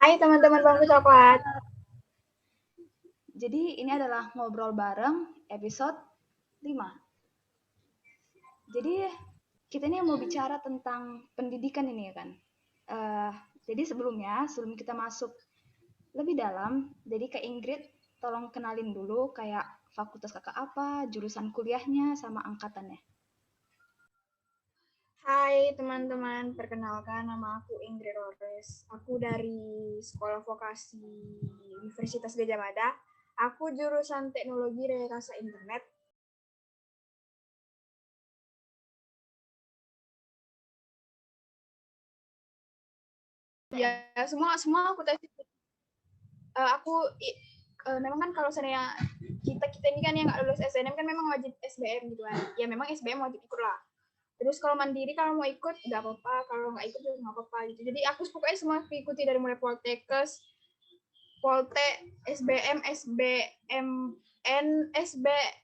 Hai teman-teman Bangku Coklat. Jadi ini adalah ngobrol bareng episode 5. Jadi kita ini mau bicara tentang pendidikan ini ya kan. Jadi sebelum kita masuk lebih dalam, jadi Kak Ingrid tolong kenalin dulu kayak fakultas kakak apa, jurusan kuliahnya, sama angkatannya. Hai teman-teman, perkenalkan nama aku Ingrid Rores. Aku dari Sekolah Vokasi Universitas Gajah Mada. Aku jurusan Teknologi Rekayasa Internet. Ya, semua aku tes. Memang kan kalau seandainya kita ini kan yang nggak lulus SNM kan memang wajib SBM gitu kan. Ya memang SBM wajib ikut lah. Terus kalau mandiri kalau mau ikut nggak apa-apa, kalau nggak ikut juga nggak apa-apa gitu. Jadi aku pokoknya semua ikuti dari mulai Poltekkes, Polte, SBM, SBMN, SBMPTN,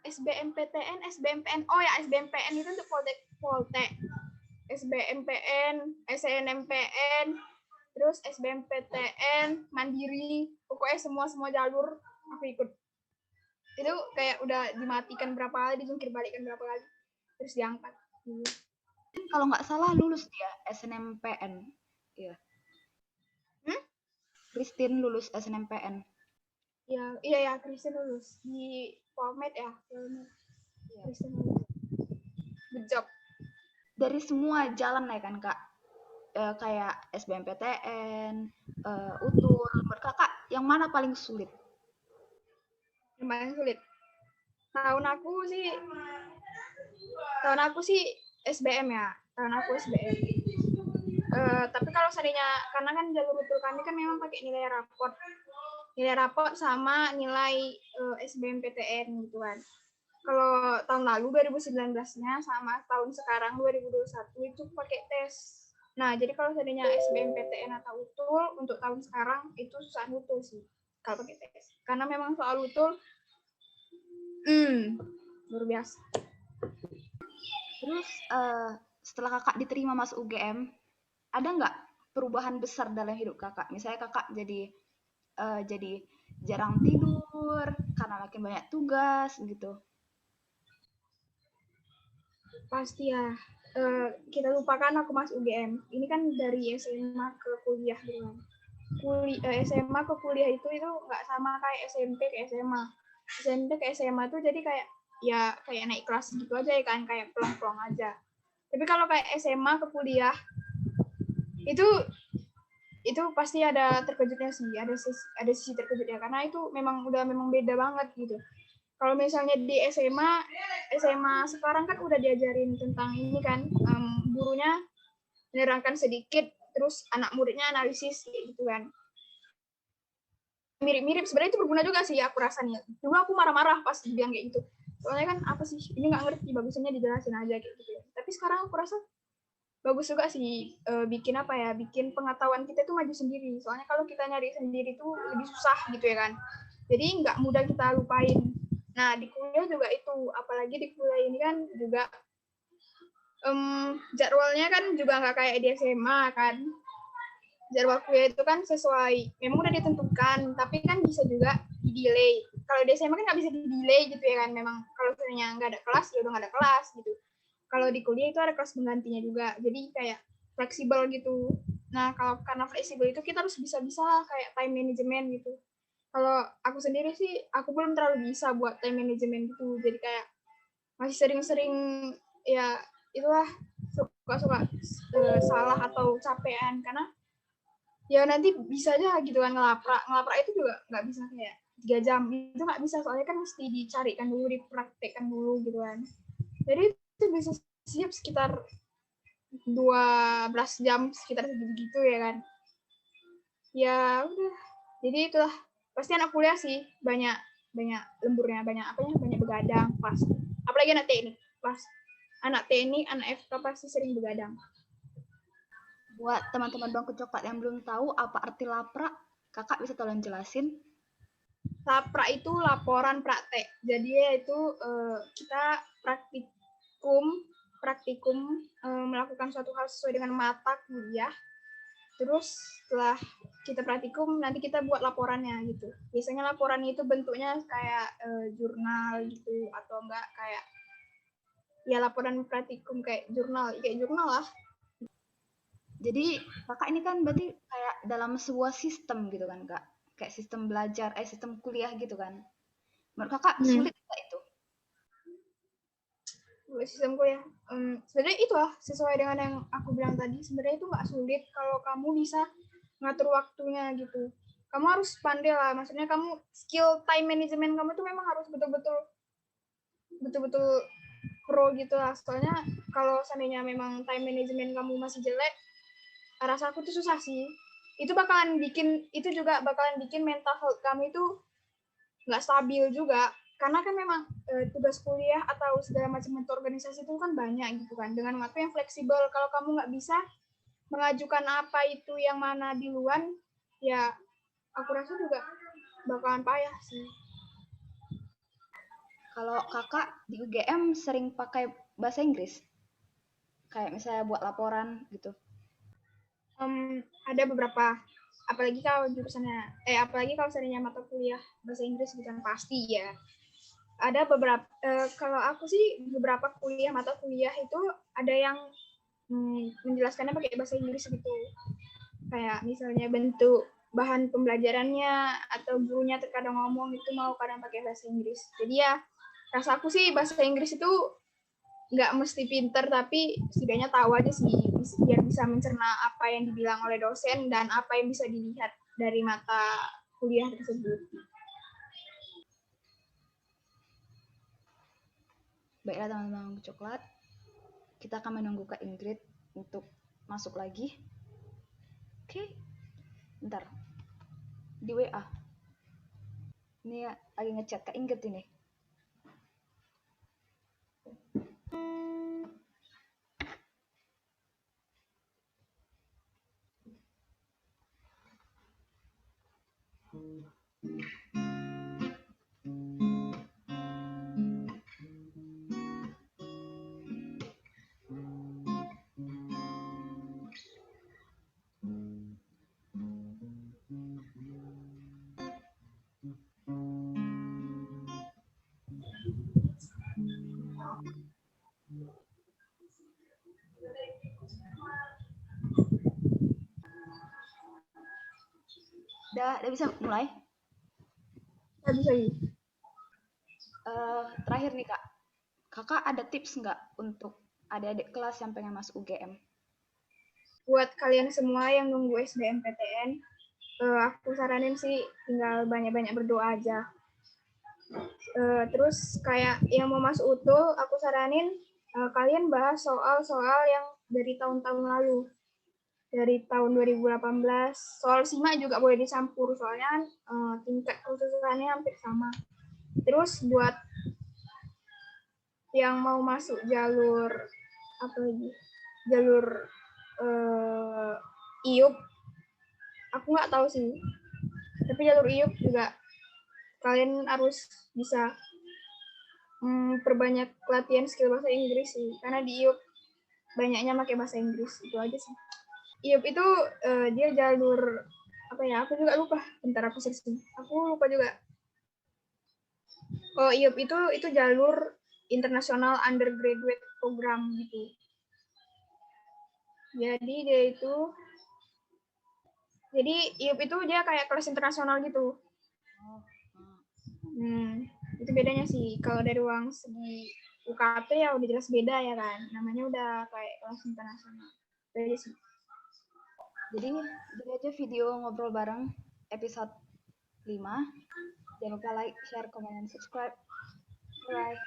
SBMPTN, SBMPN. Oh ya, SBMPN itu untuk Polte, SBMPN, SNMPN, terus SBMPTN, Mandiri, pokoknya semua jalur aku ikut. Itu kayak udah dimatikan berapa kali, dijungkir balikan berapa kali, terus diangkat. Kalau nggak salah lulus dia SNMPN. Iya. Christine lulus SNMPN. Iya, Kristen lulus di Polmed ya. Kristen lulus. Good job. Dari semua jalan ya kan Kak, kayak SBMPTN, UTUR, menurut kakak yang mana paling sulit? Yang paling sulit. Tahun aku sih SBM ya. Tahun aku SBM. Tapi kalau seandainya, karena kan jalur utul kami kan memang pakai nilai raport sama nilai SBMPTN gitu kan. Kalau tahun lalu 2019-nya sama tahun sekarang 2021 itu pakai tes. Nah, jadi kalau seandainya SBMPTN atau UTUL untuk tahun sekarang itu susah UTUL sih kalau pakai tes. Karena memang soal UTUL luar biasa. Terus setelah kakak diterima masuk UGM, ada nggak perubahan besar dalam hidup kakak? Misalnya kakak jadi jarang tidur karena makin banyak tugas gitu. Pasti ya. Kita lupakan aku masuk UGM. Ini kan dari SMA ke kuliah gitu kan. SMA ke kuliah itu nggak sama kayak SMP ke SMA. SMP ke SMA tuh jadi kayak naik kelas gitu aja ya kan, kayak pelong-pelong aja. Tapi kalau kayak SMA ke kuliah itu pasti ada terkejutnya sih, ada sisi terkejutnya karena itu memang beda banget gitu. Kalau misalnya di SMA sekarang kan udah diajarin tentang ini kan, gurunya menerangkan sedikit, terus anak muridnya analisis gitu kan. Mirip-mirip, sebenarnya itu berguna juga sih aku rasanya. Dulu aku marah-marah pas dibilang kayak gitu. Soalnya kan apa sih, ini nggak ngerti, bagusnya dijelasin aja kayak gitu. Tapi sekarang aku rasa bagus juga sih, bikin pengetahuan kita tuh maju sendiri. Soalnya kalau kita nyari sendiri tuh lebih susah gitu ya kan. Jadi nggak mudah kita lupain. Nah di kuliah juga itu, apalagi di kuliah ini kan juga jadwalnya kan juga nggak kayak di SMA kan. Jadwal kuliah itu kan sesuai, memang udah ditentukan, tapi kan bisa juga di-delay. Kalau di SMA kan nggak bisa di-delay gitu ya kan, memang kalau misalnya nggak ada kelas, ya udah nggak ada kelas gitu. Kalau di kuliah itu ada kelas penggantinya juga, jadi kayak fleksibel gitu. Nah, karena fleksibel itu kita harus bisa-bisa kayak time management gitu. Kalau aku sendiri sih, aku belum terlalu bisa buat time management gitu, jadi kayak masih sering-sering ya itulah suka-suka salah atau capean, karena ya nanti bisa aja gitu kan ngelaprak itu juga nggak bisa kayak 3 jam itu nggak bisa, soalnya kan mesti dicarikan dulu, dipraktekkan dulu gitu kan. Jadi itu bisa siap sekitar 12 jam, sekitar segitu ya kan. Ya udah, jadi itulah pasti anak kuliah sih banyak lemburnya, banyak begadang pas, apalagi anak teknik, pas anak teknik, anak FK pasti sering begadang. Buat teman-teman bangku coklat yang belum tahu apa arti laprak, kakak bisa tolong jelasin? Laprak itu laporan praktek. Jadi ya itu kita praktikum, melakukan suatu hal sesuai dengan mata kuliah. Terus setelah kita praktikum, nanti kita buat laporannya gitu. Biasanya laporan itu bentuknya kayak jurnal gitu, atau enggak kayak ya laporan praktikum kayak jurnal lah. Jadi kakak ini kan berarti kayak dalam sebuah sistem gitu kan kak, kayak sistem belajar, sistem kuliah gitu kan. Menurut kakak sulit nggak itu? Sistem kuliah, sebenarnya itu lah sesuai dengan yang aku bilang tadi. Sebenarnya itu nggak sulit kalau kamu bisa ngatur waktunya gitu. Kamu harus pandai lah, maksudnya kamu skill time management kamu tuh memang harus betul-betul pro gitu lah. Soalnya kalau seandainya memang time management kamu masih jelek, rasa aku tuh susah sih. Itu juga bakalan bikin mental health kamu itu nggak stabil juga. Karena kan memang tugas kuliah atau segala macam bentuk organisasi itu kan banyak gitu kan. Dengan waktu yang fleksibel, kalau kamu nggak bisa mengajukan apa itu yang mana di luar, ya aku rasa juga bakalan payah sih. Kalau kakak di UGM sering pakai bahasa Inggris? Kayak misalnya buat laporan gitu. Ada beberapa, apalagi kalau seandainya mata kuliah bahasa Inggris bukan pasti ya. Ada beberapa, kalau aku sih beberapa mata kuliah itu ada yang menjelaskannya pakai bahasa Inggris gitu. Kayak misalnya bentuk bahan pembelajarannya atau gurunya terkadang ngomong itu mau kadang pakai bahasa Inggris. Jadi ya rasa aku sih bahasa Inggris itu nggak mesti pinter, tapi setidaknya tahu aja sih biar bisa mencerna apa yang dibilang oleh dosen dan apa yang bisa dilihat dari mata kuliah tersebut. Baiklah teman-teman coklat, kita akan menunggu Kak Ingrid untuk masuk lagi. Oke, bentar. Di WA. Ini lagi ngechat Kak Ingrid ini. Udah bisa mulai? Bisa. Terakhir nih Kak, kakak ada tips nggak untuk adik-adik kelas yang pengen masuk UGM? Buat kalian semua yang nunggu SBMPTN, aku saranin sih tinggal banyak-banyak berdoa aja. Terus kayak yang mau masuk UTU, aku saranin kalian bahas soal-soal yang dari tahun-tahun lalu. Dari tahun 2018, soal SIMA juga boleh dicampur, soalnya tingkat kesusahannya hampir sama. Terus buat yang mau masuk jalur IUP, aku nggak tahu sih, tapi jalur IUP juga kalian harus bisa perbanyak latihan skill bahasa Inggris sih, karena di IUP banyaknya pakai bahasa Inggris. Itu aja sih. IUP itu dia jalur aku juga lupa, bentar aku searching, aku lupa juga. IUP itu jalur internasional undergraduate program gitu. Jadi IUP itu dia kayak kelas internasional gitu. Itu bedanya sih. Kalau dari uang segi UKT ya udah jelas beda ya kan. Namanya udah kayak kelas internasional. Beda sih. Jadi aja video ngobrol bareng episode 5. Jangan lupa like, share, comment, dan subscribe. Bye.